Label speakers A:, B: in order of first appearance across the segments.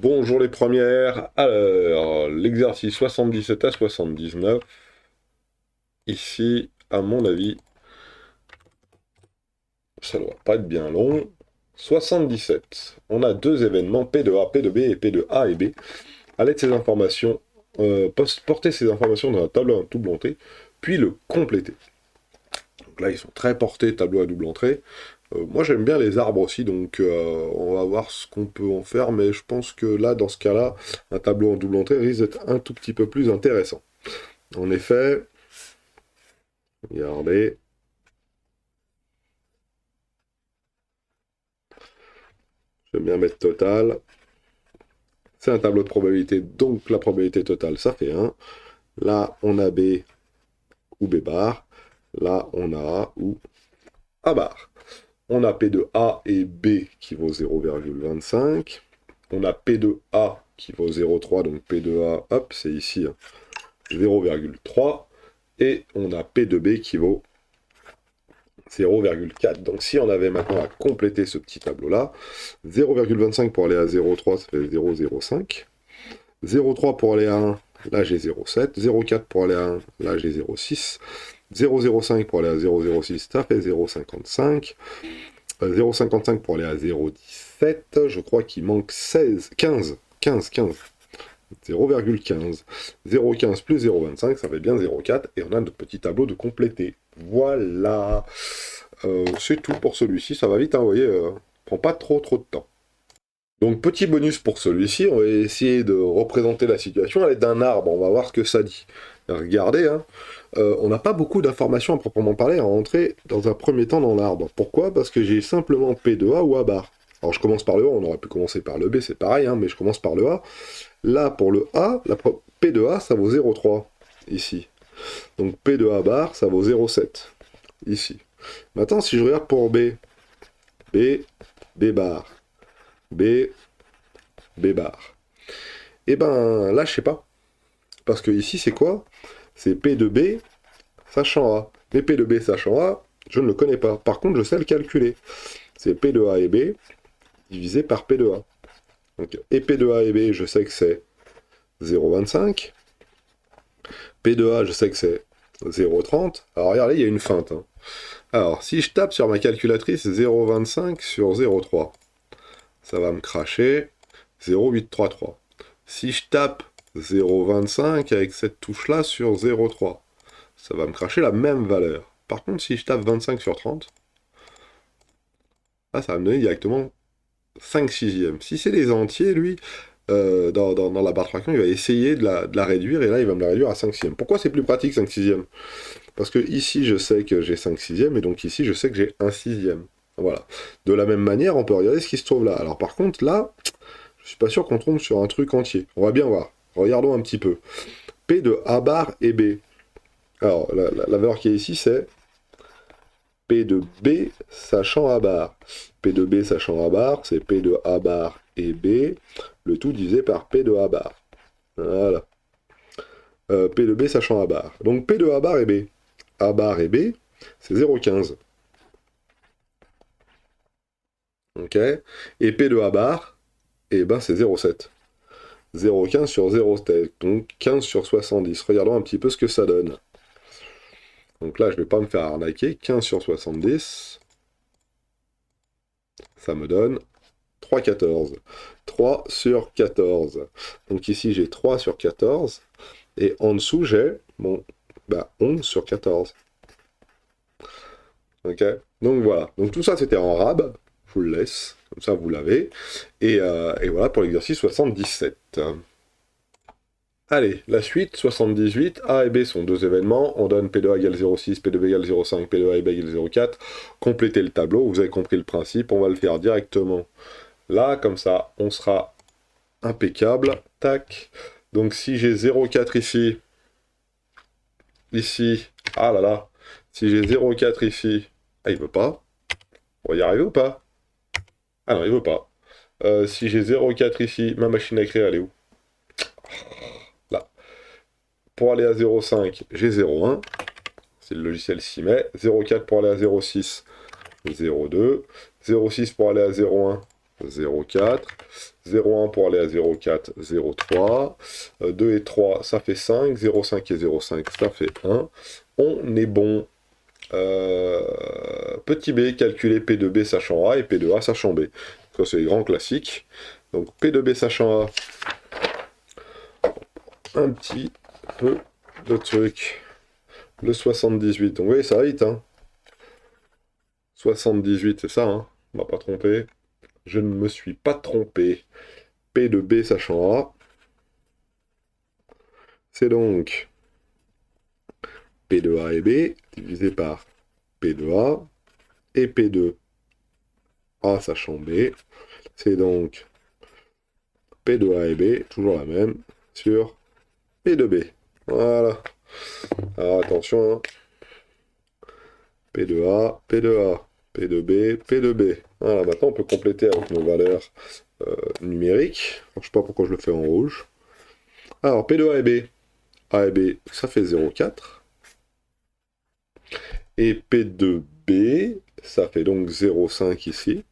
A: Bonjour les premières. Alors, l'exercice 77 à 79. Ici, à mon avis, ça doit pas être bien long. 77. On a deux événements, P de A, P de B et P de A et B. À l'aide de ces informations, porter ces informations dans un tableau à double entrée, puis le compléter. Donc là, ils sont très portés, tableau à double entrée. Moi, j'aime bien les arbres aussi, donc on va voir ce qu'on peut en faire, mais je pense que là, dans ce cas-là, un tableau en double entrée risque d'être un tout petit peu plus intéressant. En effet, regardez, j'aime bien mettre total. C'est un tableau de probabilité, donc la probabilité totale, ça fait 1. Là, on a B ou B bar. Là, on a A ou A bar. On a P de A et B qui vaut 0,25. On a P de A qui vaut 0,3, donc P de A, hop, c'est ici, 0,3. Et on a P de B qui vaut 0,4. Donc si on avait maintenant à compléter ce petit tableau-là, 0,25 pour aller à 0,3, ça fait 0,05. 0,3 pour aller à 1, là j'ai 0,7. 0,4 pour aller à 1, là j'ai 0,6. 0,05 pour aller à 0,06, ça fait 0,55. 0,55 pour aller à 0,17. Je crois qu'il manque 16, 15. 0,15. 0,15 plus 0,25, ça fait bien 0,4. Et on a notre petit tableau de compléter. Voilà. C'est tout pour celui-ci. Ça va vite, hein, vous voyez. Prend pas trop de temps. Donc, petit bonus pour celui-ci. On va essayer de représenter la situation à l'aide d'un arbre. On va voir ce que ça dit. Regardez, hein. On n'a pas beaucoup d'informations à proprement parler à rentrer dans un premier temps dans l'arbre. Pourquoi? Parce que j'ai simplement P de A ou A bar. Alors je commence par le A, on aurait pu commencer par le B, c'est pareil, hein, mais je commence par le A. Là, pour le A, P de A, ça vaut 0,3, ici. Donc P de A bar, ça vaut 0,7, ici. Maintenant, si je regarde pour B, B bar, B, B bar. Et ben là, je sais pas. Parce que ici, c'est quoi? C'est P de B, sachant A. Mais P de B, sachant A, je ne le connais pas. Par contre, je sais le calculer. C'est P de A et B divisé par P de A. Donc, et P de A et B, je sais que c'est 0,25. P de A, je sais que c'est 0,30. Alors regardez, il y a une feinte, hein. Alors, si je tape sur ma calculatrice 0,25 sur 0,3, ça va me cracher 0,833. Si je tape 0,25 avec cette touche-là sur 0,3, ça va me cracher la même valeur. Par contre, si je tape 25 sur 30, là, ça va me donner directement 5 sixièmes. Si c'est des entiers, lui, dans la barre traction, il va essayer de la réduire, et là, il va me la réduire à 5 sixièmes. Pourquoi c'est plus pratique 5 sixièmes? Parce que ici, je sais que j'ai 5 sixièmes, et donc ici, je sais que j'ai 1 sixième. Voilà. De la même manière, on peut regarder ce qui se trouve là. Alors par contre, là, je suis pas sûr qu'on tombe sur un truc entier. On va bien voir. Regardons un petit peu. P de A bar et B. Alors, la valeur qui est ici, c'est P de B sachant A bar. P de B sachant A bar, c'est P de A bar et B, le tout divisé par P de A bar. Voilà. P de B sachant A bar. Donc P de A bar et B. A bar et B, c'est 0,15. Ok. Et P de A bar, eh ben c'est 0,7. 0,15 sur 0,7, donc 15 sur 70. Regardons un petit peu ce que ça donne. Donc là, je ne vais pas me faire arnaquer. 15 sur 70, ça me donne 3,14. 3 sur 14. Donc ici, j'ai 3 sur 14. Et en dessous, j'ai, bon, 11 sur 14. Ok. Donc voilà. Donc tout ça, c'était en rab. Je vous le laisse. Comme ça, vous l'avez. Et voilà pour l'exercice 77. Allez, la suite, 78. A et B sont deux événements. On donne P de A égale 0,6, P de B égale 0,5, P de A et B égale 0,4. Complétez le tableau. Vous avez compris le principe. On va le faire directement là. Comme ça, on sera impeccable. Tac. Donc si j'ai 0,4 ici, ah là là, si j'ai 0,4 ici, ah il veut pas, on va y arriver ou pas? Ah non, il veut pas. Si j'ai 0,4 ici, ma machine à écrire elle est où? Là. Pour aller à 0,5, j'ai 0,1, si le logiciel s'y met. 0,4 pour aller à 0,6, 0,2. 0,6 pour aller à 0,1, 0,4. 0,1 pour aller à 0,4, 0,3. 2 et 3, ça fait 5. 0,5 et 0,5, ça fait 1. On est bon. Petit b, calculer P de B sachant A et P de A sachant B. Ça, c'est les grands classiques. Donc P de B sachant A, un petit peu de truc. Le 78, donc oui, ça va vite, hein. 78, c'est ça, hein. On va pas tromper. Je ne me suis pas trompé. P de B sachant A, c'est donc P de A et B divisé par P de A et P de A sachant B. C'est donc P de A et B, toujours la même, sur P de B. Voilà. Alors attention, hein. P de A, P de A, P de B, P de B. Voilà, maintenant on peut compléter avec nos valeurs numériques. Alors, je sais pas pourquoi je le fais en rouge. Alors, P de A et B, ça fait 0,4. Et P de B, ça fait donc 0,5 ici.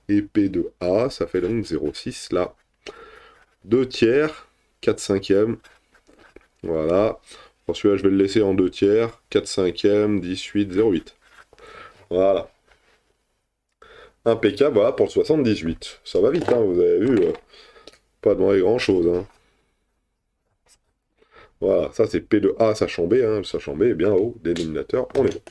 A: Et P de A, ça fait donc 0,6 là. 2 tiers, 4 cinquièmes. Voilà. Pour celui-là, je vais le laisser en 2 tiers. 4 cinquièmes, 18, 0,8. Voilà. Impeccable, voilà, pour le 78. Ça va vite, hein, vous avez vu. Pas demander grand-chose, hein. Voilà, ça c'est P de A sachant B, hein. Le sachant B est bien haut, dénominateur, on est bon.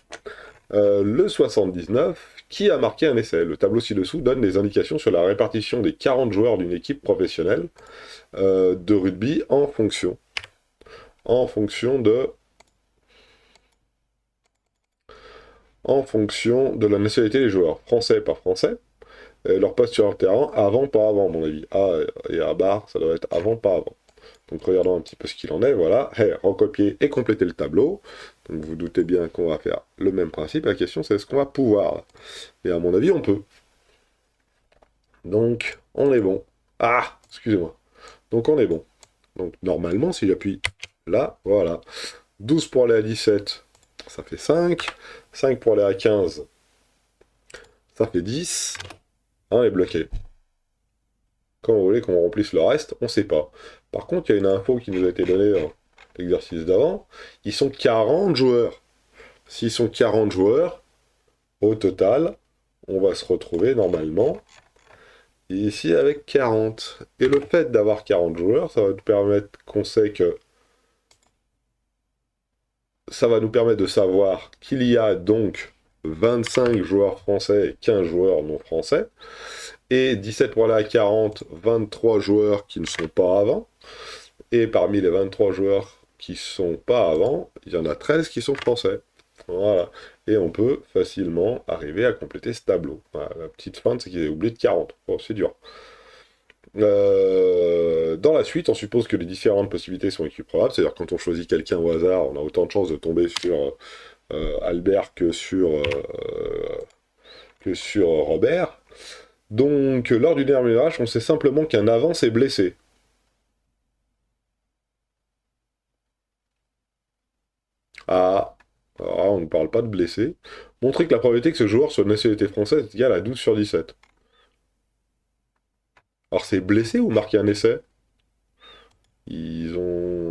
A: Le 79, qui a marqué un essai? Le tableau ci-dessous donne des indications sur la répartition des 40 joueurs d'une équipe professionnelle de rugby en fonction de la nationalité des joueurs. Français, pas français. Leur poste sur le terrain, avant, pas avant, à mon avis. A et A bar, ça doit être avant, pas avant. Donc regardons un petit peu ce qu'il en est, voilà. Hey, recopier et compléter le tableau. Donc vous doutez bien qu'on va faire le même principe. La question c'est est-ce qu'on va pouvoir? Et à mon avis, on peut. Donc, on est bon. Ah, excusez-moi. Donc on est bon. Donc normalement, si j'appuie là, voilà. 12 pour aller à 17, ça fait 5. 5 pour aller à 15, ça fait 10. On est bloqué. Quand vous voulez qu'on remplisse le reste, on ne sait pas. Par contre, il y a une info qui nous a été donnée dans l'exercice d'avant. Ils sont 40 joueurs. S'ils sont 40 joueurs, au total, on va se retrouver normalement ici avec 40. Et le fait d'avoir 40 joueurs, ça va nous permettre qu'on sait que ça va nous permettre de savoir qu'il y a donc 25 joueurs français et 15 joueurs non français. Et 17 pour aller à 40, 23 joueurs qui ne sont pas avant. Et parmi les 23 joueurs qui ne sont pas avant, il y en a 13 qui sont français. Voilà. Et on peut facilement arriver à compléter ce tableau. Voilà. La petite feinte, c'est qu'ils aient oublié de 40. Bon, c'est dur. Dans la suite, on suppose que les différentes possibilités sont équiparables, c'est-à-dire quand on choisit quelqu'un au hasard, on a autant de chances de tomber sur Albert que sur Robert. Donc, lors du dernier match, on sait simplement qu'un avance est blessé. Ah, alors on ne parle pas de blessé. Montrer que la probabilité que ce joueur soit de nationalité française est égale à 12 sur 17. Alors c'est blessé ou marqué un essai? Ils ont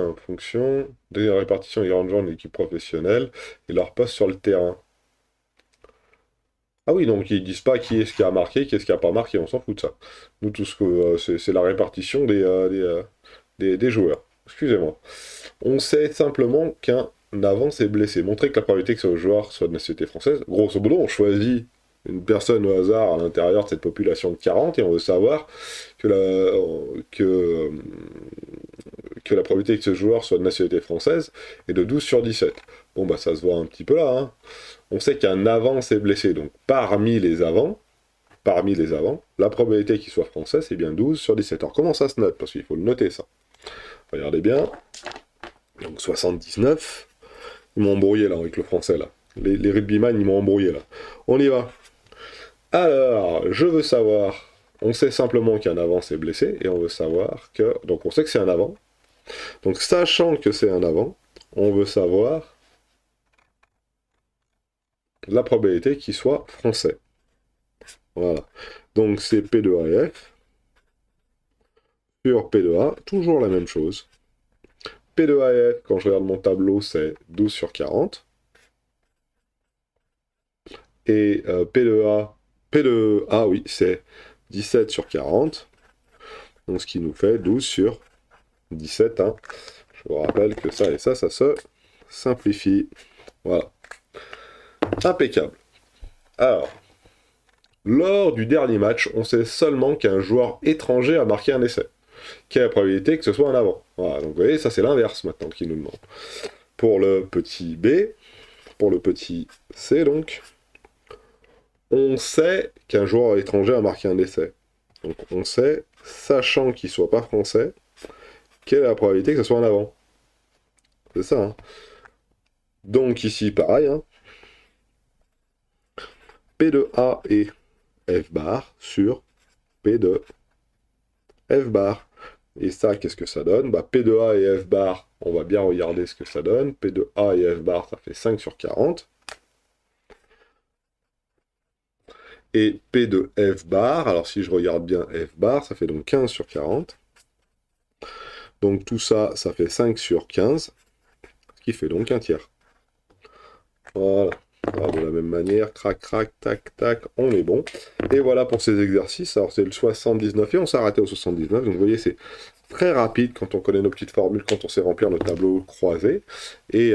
A: en fonction de la répartition des grands joueurs de l'équipe professionnelle et leur poste sur le terrain. Ah oui, donc ils disent pas qui est-ce qui a marqué, qui est-ce qui a pas marqué, on s'en fout de ça. Nous, tout ce que c'est la répartition des joueurs. Excusez-moi. On sait simplement qu'un avance est blessé. Montrer que la probabilité que ce joueur soit de nationalité française, grosso modo, on choisit une personne au hasard à l'intérieur de cette population de 40 et on veut savoir que la probabilité que ce joueur soit de nationalité française est de 12 sur 17. Bon, bah ça se voit un petit peu là, hein. On sait qu'un avant s'est blessé, donc parmi les avants, la probabilité qu'il soit français, c'est bien 12 sur 17. Alors comment ça se note? Parce qu'il faut le noter ça. Regardez bien. Donc 79. Ils m'ont embrouillé là avec le français là. Les rugbyman, ils m'ont embrouillé là. On y va. Alors, je veux savoir. On sait simplement qu'un avant s'est blessé et on veut savoir que. Donc on sait que c'est un avant. Donc sachant que c'est un avant, on veut savoir la probabilité qu'il soit français. Voilà. Donc c'est P de A et F. sur P de A, toujours la même chose. P de A et F, quand je regarde mon tableau, c'est 12 sur 40. Et P de A, oui, c'est 17 sur 40. Donc ce qui nous fait 12 sur 17. Hein. Je vous rappelle que ça et ça se simplifie. Voilà. Impeccable. Alors, lors du dernier match, on sait seulement qu'un joueur étranger a marqué un essai. Quelle est la probabilité que ce soit un avant? Voilà, donc vous voyez, ça c'est l'inverse maintenant qu'il nous demande. Pour le petit B, pour le petit C donc, on sait qu'un joueur étranger a marqué un essai. Donc on sait, sachant qu'il ne soit pas français, quelle est la probabilité que ce soit un avant. C'est ça, hein. Donc ici, pareil, hein. P de A et F bar sur P de F bar. Et ça, qu'est-ce que ça donne? Bah, P de A et F bar, on va bien regarder ce que ça donne. P de A et F bar, ça fait 5 sur 40. Et P de F bar, alors si je regarde bien F bar, ça fait donc 15 sur 40. Donc tout ça, ça fait 5 sur 15, ce qui fait donc un tiers. Voilà. Alors de la même manière, crac, crac, tac, tac, on est bon. Et voilà pour ces exercices. Alors c'est le 79 et on s'est arrêté au 79. Donc vous voyez, c'est très rapide quand on connaît nos petites formules, quand on sait remplir nos tableaux croisés. Et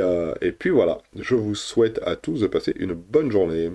A: puis voilà, je vous souhaite à tous de passer une bonne journée.